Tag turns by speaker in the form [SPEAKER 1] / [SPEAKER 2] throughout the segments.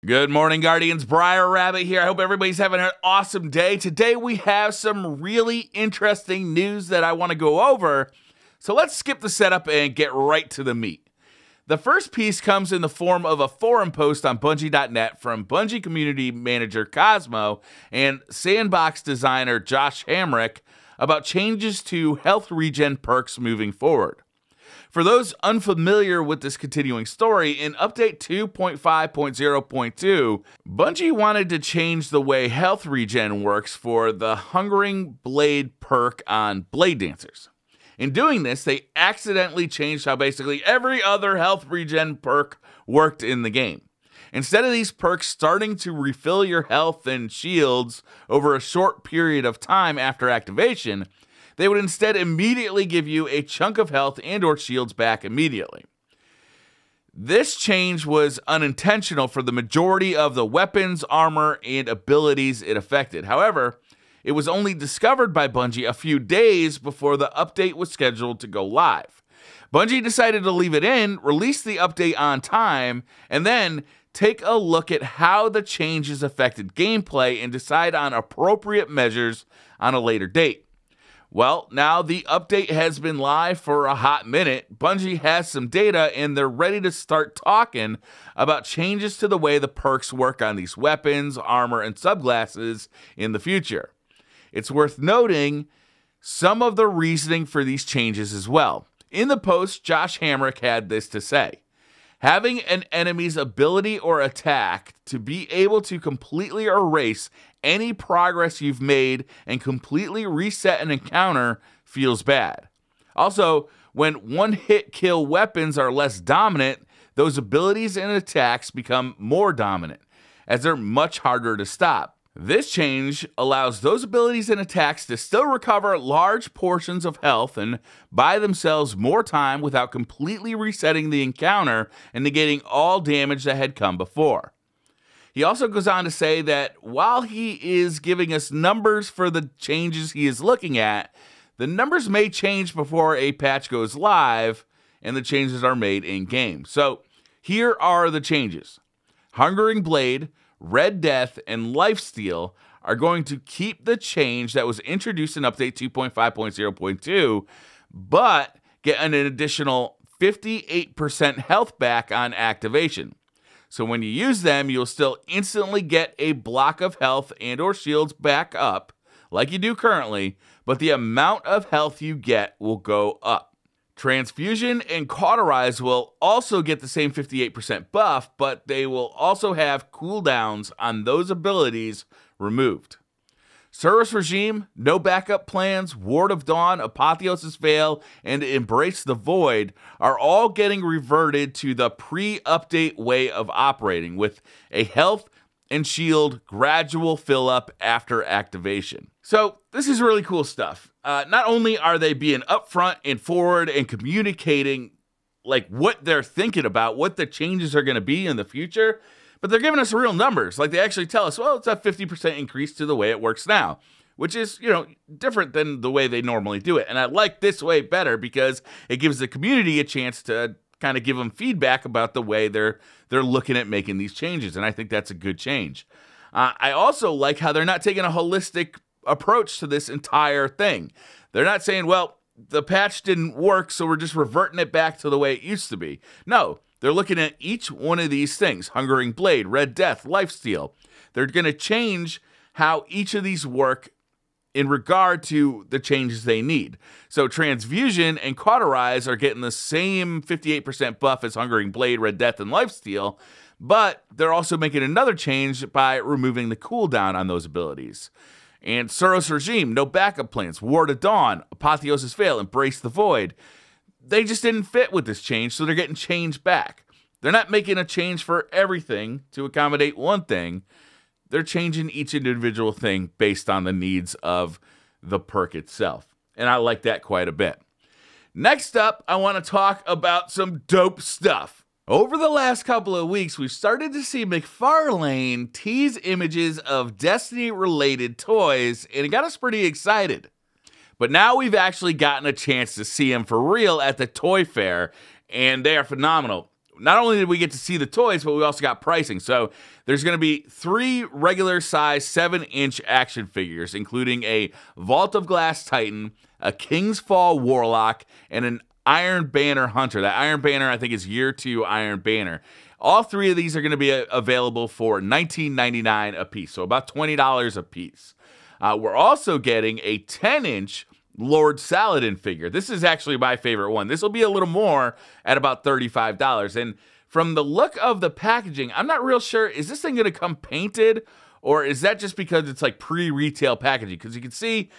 [SPEAKER 1] Good morning, Guardians. Briar Rabbit here. I hope everybody's having an awesome day. Today we have some really interesting news that I want to go over. So let's skip the setup and get right to the meat. The first piece comes in the form of a forum post on Bungie.net from Bungie community manager Cosmo and sandbox designer Josh Hamrick about changes to health regen perks moving forward. For those unfamiliar with this continuing story, in update 2.5.0.2, Bungie wanted to change the way health regen works for the Hungering Blade perk on Blade Dancers. In doing this, they accidentally changed how basically every other health regen perk worked in the game. Instead of these perks starting to refill your health and shields over a short period of time after activation, they would instead immediately give you a chunk of health and or shields back immediately. This change was unintentional for the majority of the weapons, armor, and abilities it affected. However, it was only discovered by Bungie a few days before the update was scheduled to go live. Bungie decided to leave it in, release the update on time, and then take a look at how the changes affected gameplay and decide on appropriate measures on a later date. Well, now the update has been live for a hot minute. Bungie has some data and they're ready to start talking about changes to the way the perks work on these weapons, armor, and subclasses in the future. It's worth noting some of the reasoning for these changes as well. In the post, Josh Hamrick had this to say: having an enemy's ability or attack to be able to completely erase any progress you've made and completely reset an encounter feels bad. Also, when one-hit kill weapons are less dominant, those abilities and attacks become more dominant, as they're much harder to stop. This change allows those abilities and attacks to still recover large portions of health and buy themselves more time without completely resetting the encounter and negating all damage that had come before. He also goes on to say that while he is giving us numbers for the changes he is looking at, the numbers may change before a patch goes live and the changes are made in-game. So here are the changes. Hungering Blade, Red Death, and Lifesteal are going to keep the change that was introduced in update 2.5.0.2, but get an additional 58% health back on activation. So when you use them, you'll still instantly get a block of health and or shields back up, like you do currently, but the amount of health you get will go up. Transfusion and Cauterize will also get the same 58% buff, but they will also have cooldowns on those abilities removed. Service Regime, No Backup Plans, Ward of Dawn, Apotheosis Veil, and Embrace the Void are all getting reverted to the pre-update way of operating, with a health and shield gradual fill up after activation. So this is really cool stuff. Not only are they being upfront and forward and communicating like what they're thinking about, what the changes are going to be in the future, but they're giving us real numbers. Like they actually tell us, well, it's a 50% increase to the way it works now, which is, different than the way they normally do it. And I like this way better because it gives the community a chance to kind of give them feedback about the way they're looking at making these changes. And I think that's a good change. I also like how they're not taking a holistic approach to this entire thing. They're not saying, well, the patch didn't work, so we're just reverting it back to the way it used to be. No, they're looking at each one of these things: Hungering Blade, Red Death, Lifesteal. They're going to change how each of these work in regard to the changes they need. So Transfusion and Cauterize are getting the same 58% buff as Hungering Blade, Red Death, and Lifesteal, but they're also making another change by removing the cooldown on those abilities. And Service Regime, No Backup Plans, Ward of Dawn, Apotheosis Veil, Embrace the Void, they just didn't fit with this change, so they're getting changed back. They're not making a change for everything to accommodate one thing. They're changing each individual thing based on the needs of the perk itself. And I like that quite a bit. Next up, I want to talk about some dope stuff. Over the last couple of weeks, we've started to see McFarlane tease images of Destiny-related toys, and it got us pretty excited. But now we've actually gotten a chance to see them for real at the Toy Fair, and they are phenomenal. not only did we get to see the toys, but we also got pricing. So there's going to be 3 regular size 7-inch action figures, including a Vault of Glass Titan, a King's Fall Warlock, and an Iron Banner Hunter. That Iron Banner, I think, is Year 2 Iron Banner. All 3 of these are going to be available for $19.99 a piece, so about $20 a piece. We're also getting a 10-inch Lord Saladin figure. This is actually my favorite one. This will be a little more at about $35. And from the look of the packaging, I'm not real sure, is this thing going to come painted, or is that just because it's like pre-retail packaging? Because you can see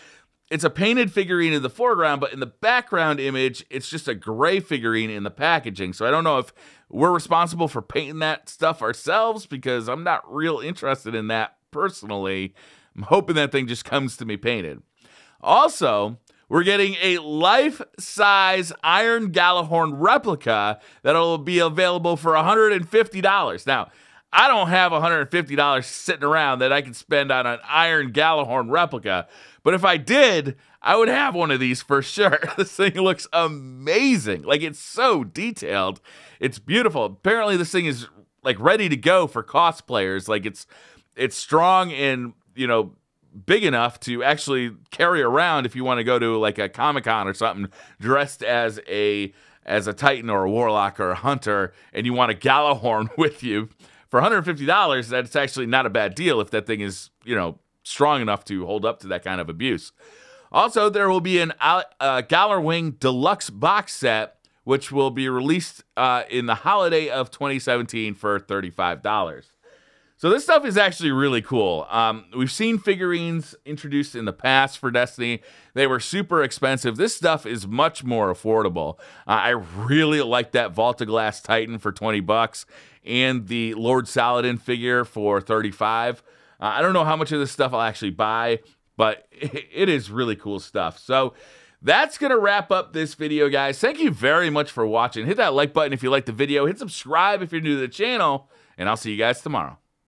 [SPEAKER 1] it's a painted figurine in the foreground, but in the background image, it's just a gray figurine in the packaging. So I don't know if we're responsible for painting that stuff ourselves, because I'm not real interested in that personally. I'm hoping that thing just comes to me painted. Also, we're getting a life-size Iron Gallahorn replica that'll be available for $150. Now, I don't have $150 sitting around that I can spend on an Iron Gallahorn replica, but if I did, I would have one of these for sure. This thing looks amazing. Like, it's so detailed. It's beautiful. Apparently, this thing is like ready to go for cosplayers. Like, it's strong and, you know, big enough to actually carry around if you want to go to like a Comic-Con or something dressed as a Titan or a Warlock or a Hunter, and you want a Gallahorn with you. For $150, that's actually not a bad deal if that thing is, you know, strong enough to hold up to that kind of abuse. Also, there will be an Galar Wing Deluxe box set, which will be released in the holiday of 2017 for $35. So this stuff is actually really cool. We've seen figurines introduced in the past for Destiny. They were super expensive. This stuff is much more affordable. I really like that Vault of Glass Titan for $20 and the Lord Saladin figure for $35. I don't know how much of this stuff I'll actually buy, but it is really cool stuff. So that's going to wrap up this video, guys. Thank you very much for watching. Hit that like button if you liked the video. Hit subscribe if you're new to the channel, and I'll see you guys tomorrow.